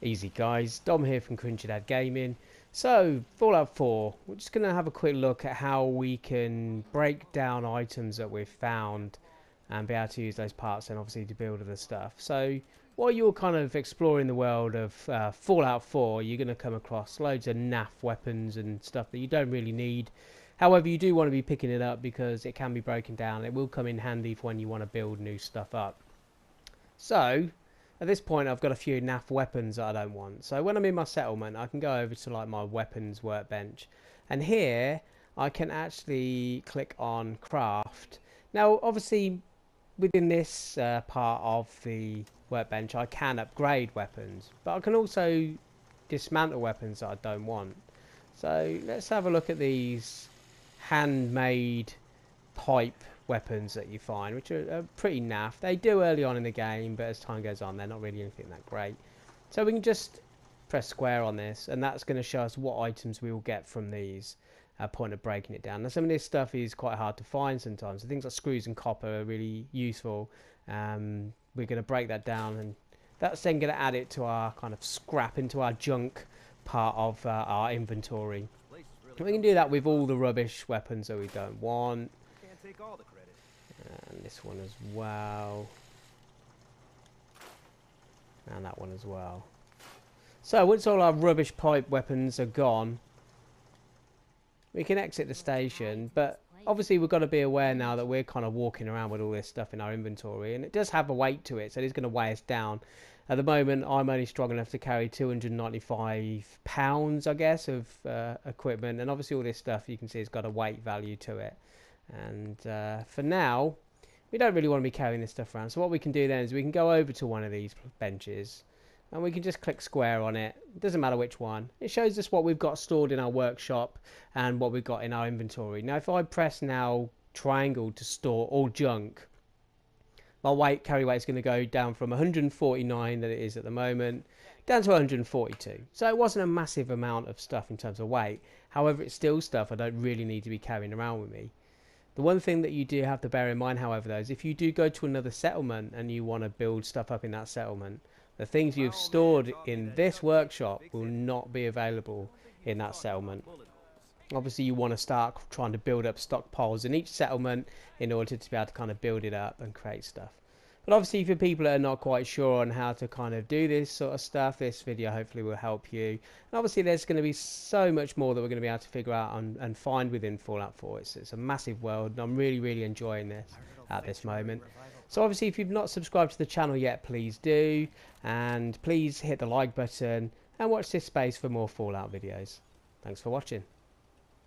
Easy guys, Dom here from Cringy Dad Gaming. So, Fallout 4, we're just going to have a quick look at how we can break down items that we've found and be able to use those parts and obviously to build other stuff. So, while you're kind of exploring the world of Fallout 4, you're going to come across loads of naff weapons and stuff that you don't really need. However, you do want to be picking it up because it can be broken down. It will come in handy for when you want to build new stuff up. So, at this point I've got a few naff weapons that I don't want. So when I'm in my settlement I can go over to like my weapons workbench, and here I can actually click on craft. Now obviously within this part of the workbench I can upgrade weapons, but I can also dismantle weapons that I don't want. So let's have a look at these handmade pipe weapons that you find, which are pretty naff. They do early on in the game, but as time goes on they're not really anything that great. So we can just press square on this and that's going to show us what items we will get from these point of breaking it down. Now some of this stuff is quite hard to find sometimes, so things like screws and copper are really useful. We're going to break that down and that's then going to add it to our kind of scrap, into our junk part of our inventory. We can do that with all the rubbish weapons that we don't want. Take all the credit. And this one as well. And that one as well. So once all our rubbish pipe weapons are gone, we can exit the station, but obviously we've got to be aware now that we're kind of walking around with all this stuff in our inventory, and it does have a weight to it, so it's going to weigh us down. At the moment I'm only strong enough to carry 295 pounds I guess of equipment, and obviously all this stuff you can see has got a weight value to it. And for now we don't really want to be carrying this stuff around, so what we can do then is we can go over to one of these benches and we can just click square on it. It doesn't matter which one. It shows us what we've got stored in our workshop and what we've got in our inventory. Now if I press now triangle to store all junk, my carry weight is going to go down from 149 that it is at the moment down to 142. So it wasn't a massive amount of stuff in terms of weight. However, it's still stuff I don't really need to be carrying around with me. The one thing that you do have to bear in mind, however, though, is if you do go to another settlement and you want to build stuff up in that settlement, the things you've stored in this workshop will not be available in that settlement. Obviously, you want to start trying to build up stockpiles in each settlement in order to be able to kind of build it up and create stuff. But obviously, for people that are not quite sure on how to kind of do this sort of stuff, this video hopefully will help you. And obviously, there's going to be so much more that we're going to be able to figure out and find within Fallout 4. It's a massive world, and I'm really enjoying this at this moment. So obviously, if you've not subscribed to the channel yet, please do. And please hit the like button and watch this space for more Fallout videos. Thanks for watching.